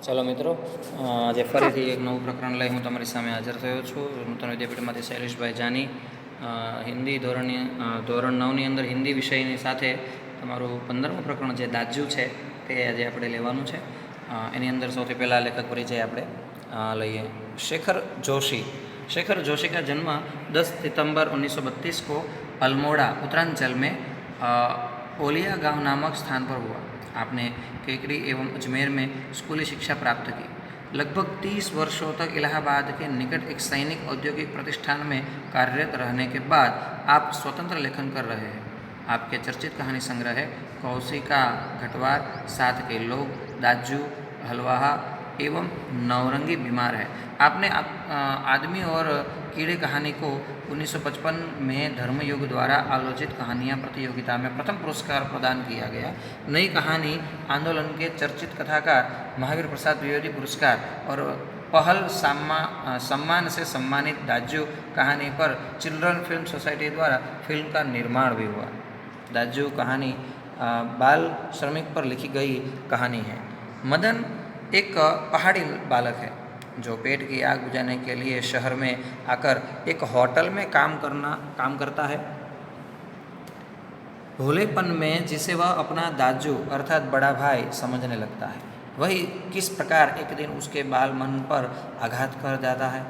ચાલો મિત્રો, આજે ફરીથી એક નવું પ્રકરણ લઈ હું તમારી સામે હાજર થયો છું. નૂતન વિદ્યાપીઠમાંથી શૈલેષભાઈ જાની હિન્દી ધોરણ 9ની અંદર હિન્દી વિષયની સાથે તમારું 15મું પ્રકરણ જે દાજ્યું છે તે આજે આપણે લેવાનું છે. એની અંદર સૌથી પહેલાં લેખક પરિચય આપણે લઈએ. शेखर जोशी का जन्म 10 सितंबर 1932 को अल्मोड़ा उत्तरांचल में ओलिया गांव नामक स्थान पर हुआ. आपने केकड़ी एवं अजमेर में स्कूली शिक्षा प्राप्त की. लगभग 30 वर्षों तक इलाहाबाद के निकट एक सैनिक औद्योगिक प्रतिष्ठान में कार्यरत रहने के बाद आप स्वतंत्र लेखन कर रहे हैं. आपके चर्चित कहानी संग्रह है कौशिका घटवार, साथ के लोग, दाजू, हलवाहा एवं नवरंगी बीमार है. आपने आदमी और कीड़े कहानी को 1955 में धर्मयुग द्वारा आयोजित कहानियाँ प्रतियोगिता में प्रथम पुरस्कार प्रदान किया गया. नई कहानी आंदोलन के चर्चित कथाकार महावीर प्रसाद द्विवेदी पुरस्कार और पहल सम्मान से सम्मानित दाजू कहानी पर चिल्ड्रन फिल्म सोसाइटी द्वारा फिल्म का निर्माण भी हुआ. दाजू कहानी बाल श्रमिक पर लिखी गई कहानी है. मदन एक पहाड़ी बालक है जो पेट की आग बुझाने के लिए शहर में आकर एक होटल में काम करता है. भोलेपन में जिसे वह अपना दाजू अर्थात बड़ा भाई समझने लगता है, वही किस प्रकार एक दिन उसके बाल मन पर आघात कर जाता है,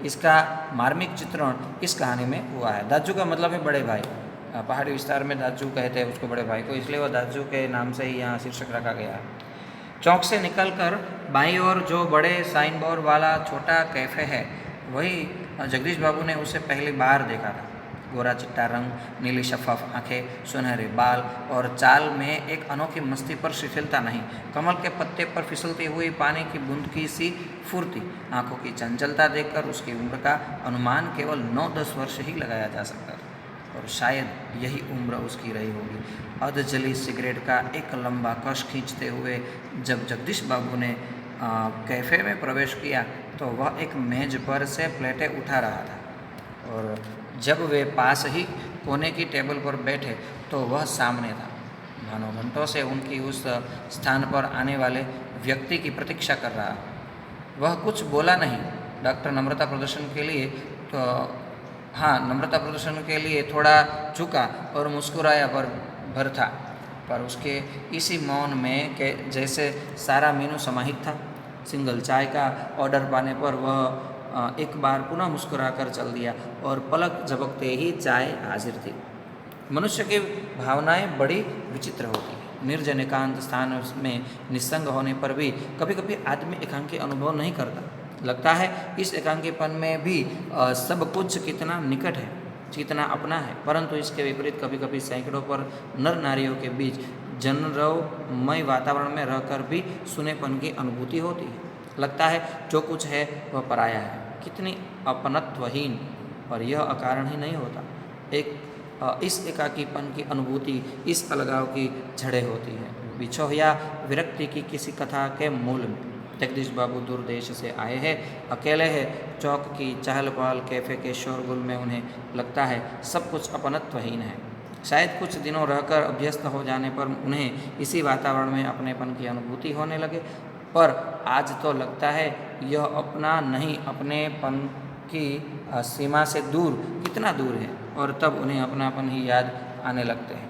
इसका मार्मिक चित्रण इस कहानी में हुआ है. दाजू का मतलब है बड़े भाई. पहाड़ी विस्तार में दाजू कहते हैं उसको, बड़े भाई को, इसलिए वह दाजू के नाम से ही यहाँ शीर्षक रखा गया है. चौक से निकलकर बाईं ओर जो बड़े साइन बोर्ड वाला छोटा कैफ़े है, वही जगदीश बाबू ने उसे पहली बार देखा था. गोरा चिट्टा रंग, नीली शफाफ आँखें, सुनहरे बाल और चाल में एक अनोखी मस्ती पर शिथिलता नहीं. कमल के पत्ते पर फिसलती हुई पानी की बूंद की सी फुर्ती. आँखों की चंचलता देखकर उसकी उम्र का अनुमान केवल 9-10 वर्ष ही लगाया जा सकता था, और शायद यही उम्र उसकी रही होगी. अध जली सिगरेट का एक लंबा कश खींचते हुए जब जगदीश बाबू ने कैफ़े में प्रवेश किया तो वह एक मेज पर से प्लेटें उठा रहा था, और जब वे पास ही कोने की टेबल पर बैठे तो वह सामने था, मानो घंटों से उनकी उस स्थान पर आने वाले व्यक्ति की प्रतीक्षा कर रहा. वह कुछ बोला नहीं. डॉक्टर नम्रता प्रदर्शन के लिए थोड़ा झुका और मुस्कुराया भर था, पर उसके इसी मौन में के जैसे सारा मेनू समाहित था. सिंगल चाय का ऑर्डर पाने पर वह एक बार पुनः मुस्कुराकर चल दिया और पलक झपकते ही चाय हाजिर थी. मनुष्य की भावनाएं बड़ी विचित्र होती हैं. निर्जन एकांत स्थान में निस्संग होने पर भी कभी कभी आदमी एकांकी अनुभव नहीं करता. लगता है इस एकांकीपन में भी सब कुछ कितना निकट है, कितना अपना है. परंतु इसके विपरीत कभी कभी सैकड़ों पर नर नारियों के बीच जनरवमय वातावरण में रहकर भी सुनेपन की अनुभूति होती है. लगता है जो कुछ है वह पराया है. कितनी अपनत्वहीन, पर यह अकारण ही नहीं होता. इस एकाकीपन की अनुभूति इस अलगाव की जड़ें होती है, बिछोह या विरक्ति की किसी कथा के मूल में. जगदीश बाबू दूर देश से आए हैं, अकेले हैं. चौक की चहल पहल, कैफ़े के शोरगुल में उन्हें लगता है सब कुछ अपनत्वहीन है. शायद कुछ दिनों रहकर अभ्यस्त हो जाने पर उन्हें इसी वातावरण में अपनेपन की अनुभूति होने लगे, पर आज तो लगता है यह अपना नहीं, अपनेपन की सीमा से दूर, कितना दूर है. और तब उन्हें अपनापन ही याद आने लगते हैं,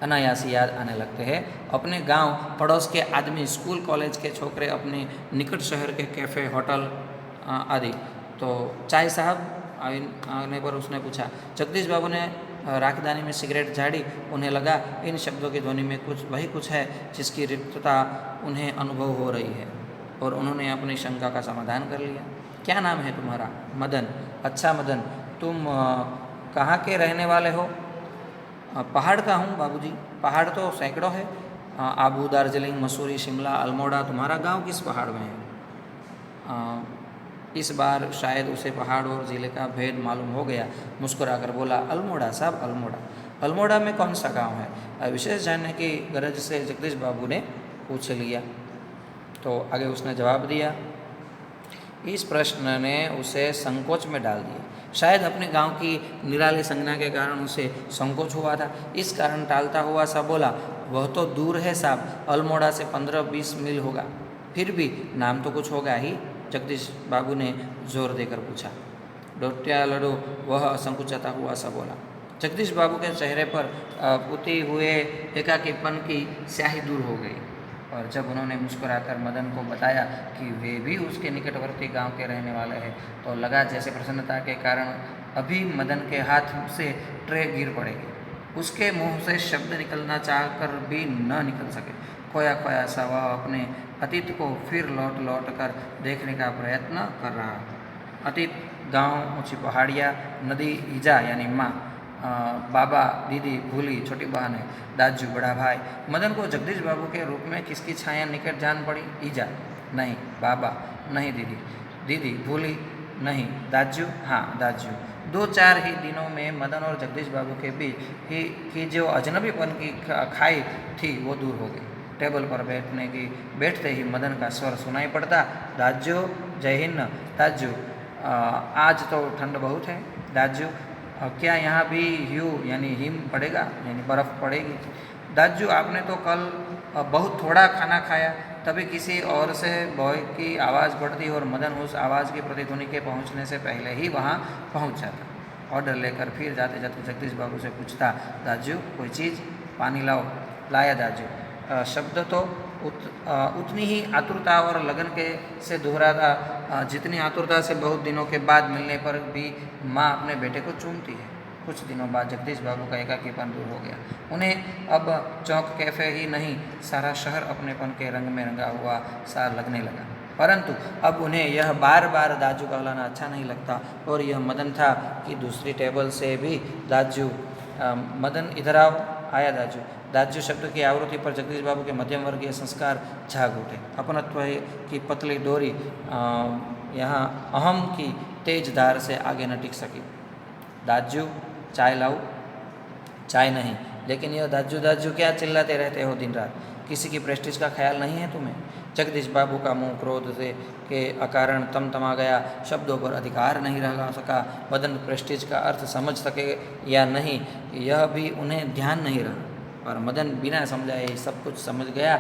अनायास याद आने लगते हैं. अपने गांव, पड़ोस के आदमी, स्कूल कॉलेज के छोकरे, अपने निकट शहर के कैफ़े, होटल आदि. तो चाय साहब आने पर उसने पूछा. जगदीश बाबू ने राखदानी में सिगरेट झाड़ी. उन्हें लगा इन शब्दों की ध्वनि में वही कुछ है जिसकी रिक्तता उन्हें अनुभव हो रही है, और उन्होंने अपनी शंका का समाधान कर लिया. क्या नाम है तुम्हारा? मदन. अच्छा मदन, तुम कहाँ के रहने वाले हो? पहाड़ का हूँ बाबूजी. पहाड़ तो सैकड़ों है, आबू, दार्जिलिंग, मसूरी, शिमला, अल्मोड़ा. तुम्हारा गांव किस पहाड़ में है? इस बार शायद उसे पहाड़ और ज़िले का भेद मालूम हो गया. मुस्कुराकर बोला, अल्मोड़ा साहब, अल्मोड़ा. अल्मोड़ा में कौन सा गांव है? विशेष जानने की गरज से जगदीश बाबू ने पूछ लिया. तो आगे उसने जवाब दिया. इस प्रश्न ने उसे संकोच में डाल दिया. शायद अपने गांव की निराली संज्ञा के कारण उसे संकोच हुआ था. इस कारण टालता हुआ सा बोला, वह तो दूर है साहब, अल्मोड़ा से 15-20 मील होगा. फिर भी नाम तो कुछ होगा ही, जगदीश बाबू ने जोर देकर पूछा। डोट्या लडो वह संकुचाता हुआ सा बोला। जगदीश बाबू के चेहरे पर पुती हुए एकाकीपन की स्याही दूर हो गई, और जब उन्होंने मुस्कुराकर मदन को बताया कि वे भी उसके निकटवर्ती गांव के रहने वाले हैं, तो लगा जैसे प्रसन्नता के कारण अभी मदन के हाथ से ट्रे गिर पड़ेगी। उसके मुंह से शब्द निकलना चाहकर भी न निकल सके। खोया खोया सा वह अपने अतीत को फिर लौट लौट कर देखने का प्रयत्न कर रहा। अतीत, गांव, ऊंची पहाड़ियाँ, नदी, ईजा यानी माँ, बाबा, दीदी, भूली, छोटी बहन है, दाजू, बड़ा भाई। मदन को जगदीश बाबू के रूप में किसकी छाया निकट जान पड़ी? ईजा नहीं, बाबा नहीं, दीदी, दीदी, भूली नहीं, दाजू, हाँ दाजू। 2-4 ही दिनों में मदन और जगदीश बाबू के बीच की जो अजनबीपन की खाई थी वो दूर हो गई। टेबल पर बैठते ही मदन का स्वर सुनाई पड़ता, दाजू, जय हिंद। दाजू, आज तो ठंड बहुत है। दाजू, क्या यहाँ भी ह्यू यानी हिम पड़ेगा यानी बर्फ़ पड़ेगी? दाजू, आपने तो कल बहुत थोड़ा खाना खाया। तभी किसी और से बॉय की आवाज़ बढ़ती और मदन उस आवाज़ की प्रतिध्वनि के पहुँचने से पहले ही वहाँ पहुँच जाता। ऑर्डर लेकर फिर जाते जाते जगदीश बाबू से पूछता, दाजू कोई चीज़? पानी लाओ। लाया दाजू। शब्द तो उतनी ही आतुरता और लगन के से दोहराता जितनी आतुरता से बहुत दिनों के बाद मिलने पर भी माँ अपने बेटे को चूमती है। कुछ दिनों बाद जगदीश बाबू का एकाकीपन दूर हो गया। उन्हें अब चौक कैफ़े ही नहीं, सारा शहर अपनेपन के रंग में रंगा हुआ सा लगने लगा। परंतु अब उन्हें यह बार बार दाजू कहलाना अच्छा नहीं लगता, और यह मदन था कि दूसरी टेबल से भी दाजू, मदन इधर आओ। आया दाजू। दाजू शब्द की आवृत्ति पर जगदीश बाबू के मध्यम वर्गीय संस्कार जाग उठे। अपनत्व की पतली डोरी यहाँ अहम की तेज धार से आगे न टिक सकी। दाजू, चाय लाऊं? चाय नहीं, लेकिन यह दाजू दाजू क्या चिल्लाते रहते हो दिन रात? किसी की प्रेस्टीज का ख्याल नहीं है तुम्हें? जगदीश बाबू का मुंह क्रोध से के अकारण तमतमा गया। शब्दों पर अधिकार नहीं रह सका। मदन प्रेस्टीज का अर्थ समझ सके या नहीं यह भी उन्हें ध्यान नहीं रहा, पर मदन बिना समझाए सब कुछ समझ गया।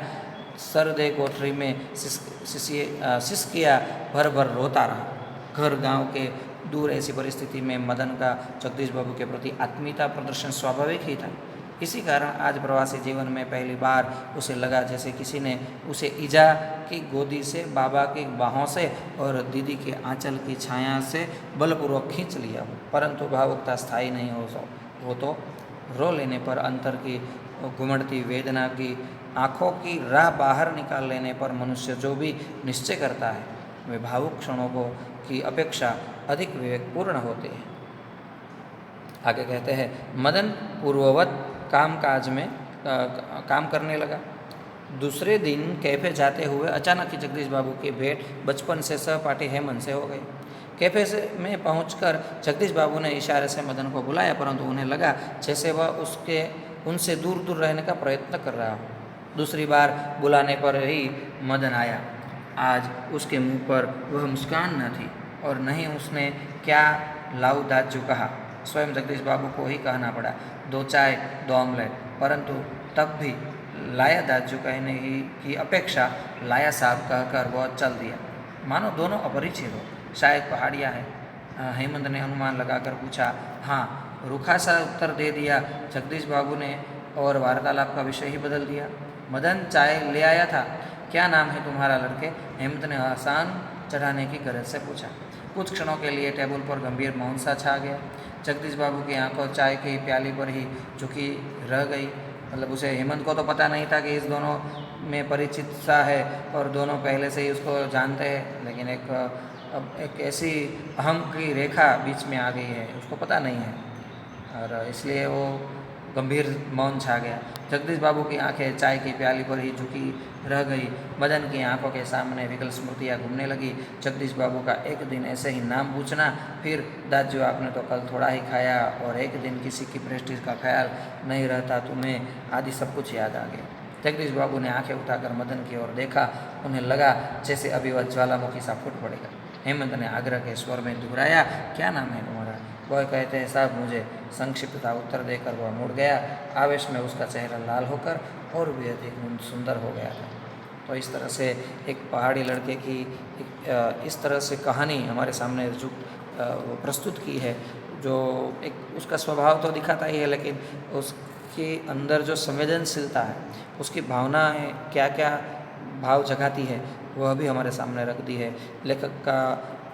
सरदे कोठरी में सिसकिया भर भर रोता रहा। घर गांव के दूर ऐसी परिस्थिति में मदन का जगदीश बाबू के प्रति आत्मीयता प्रदर्शन स्वाभाविक ही था। इसी कारण आज प्रवासी जीवन में पहली बार उसे लगा जैसे किसी ने उसे ईजा की गोदी से, बाबा की बाहों से और दीदी के आंचल की छाया से बलपूर्वक खींच लिया हो। परंतु भावुकता स्थायी नहीं हो तो रो लेने पर, अंतर की घुमड़ती वेदना की आँखों की राह बाहर निकाल लेने पर मनुष्य जो भी निश्चय करता है वे भावुक क्षणों की अपेक्षा अधिक विवेकपूर्ण होते हैं। आगे कहते हैं, मदन पूर्ववत कामकाज में काम करने लगा। दूसरे दिन कैफे जाते हुए अचानक ही जगदीश बाबू की भेंट बचपन से सहपाठी हेमंत से हो गई। कैफे में पहुंचकर जगदीश बाबू ने इशारे से मदन को बुलाया, परंतु उन्हें लगा जैसे वह उनसे दूर दूर रहने का प्रयत्न कर रहा हो। दूसरी बार बुलाने पर ही मदन आया। आज उसके मुंह पर वह मुस्कान न थी और न ही उसने क्या लाऊ दाजू कहा। स्वयं जगदीश बाबू को ही कहना पड़ा, 2 चाय 2 ऑमलेट। परंतु तब भी लाया दाजू कहने की अपेक्षा लाया साहब कहकर वह चल दिया, मानो दोनों अपरिचित हो। शायद पहाड़ियाँ है, हेमंत ने अनुमान लगाकर पूछा। हाँ, रूखा सा उत्तर दे दिया जगदीश बाबू ने और वार्तालाप का विषय ही बदल दिया। मदन, चाय ले आया था? क्या नाम है तुम्हारा लड़के? हेमंत ने आसान चढ़ाने की गरज से पूछा। कुछ क्षणों के लिए टेबल पर गंभीर मौन सा छा गया। जगदीश बाबू की आंखों चाय की प्याली पर ही झुकी रह गई। मतलब उसे, हेमंत को तो पता नहीं था कि इस दोनों में परिचित सा है और दोनों पहले से ही उसको जानते हैं, लेकिन अब एक ऐसी अहम की रेखा बीच में आ गई है, उसको पता नहीं है, और इसलिए वो गंभीर मौन छा गया। जगदीश बाबू की आंखें चाय की प्याली पर ही झुकी रह गई। मदन की आंखों के सामने विकल स्मृतियाँ घूमने लगी। जगदीश बाबू का एक दिन ऐसे ही नाम पूछना, फिर दाजू आपने तो कल थोड़ा ही खाया, और एक दिन किसी की प्रेस्टीज का ख्याल नहीं रहता तुम्हें, आदि सब कुछ याद आ गया। जगदीश बाबू ने आंखें उठाकर मदन की ओर देखा। उन्हें लगा जैसे अभी वह ज्वालामुखी सा फूट पड़ेगा। हेमंत ने आग्रह के स्वर में दोहराया, क्या नाम है तुम्हारा? वह कहते हैं साहब मुझे। संक्षिप्तता उत्तर देकर वह मुड़ गया। आवेश में उसका चेहरा लाल होकर और भी अधिक सुंदर हो गया था। और इस तरह से एक पहाड़ी लड़के की इस तरह से कहानी हमारे सामने जो वो प्रस्तुत की है, जो एक उसका स्वभाव तो दिखाता ही है, लेकिन उसके अंदर जो संवेदनशीलता है, उसकी भावनाएं क्या क्या भाव जगाती है, वह भी हमारे सामने रख दी है। लेखक का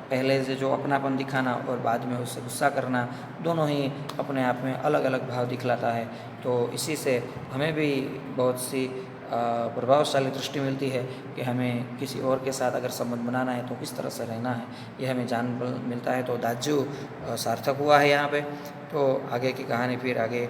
पहले से जो अपनापन दिखाना और बाद में उससे गुस्सा करना, दोनों ही अपने आप में अलग अलग भाव दिखलाता है। तो इसी से हमें भी बहुत सी प्रभावशाली दृष्टि मिलती है कि हमें किसी और के साथ अगर संबंध बनाना है तो किस तरह से रहना है, यह हमें जान मिलता है। तो दाजू सार्थक हुआ है यहाँ पे। तो आगे की कहानी फिर आगे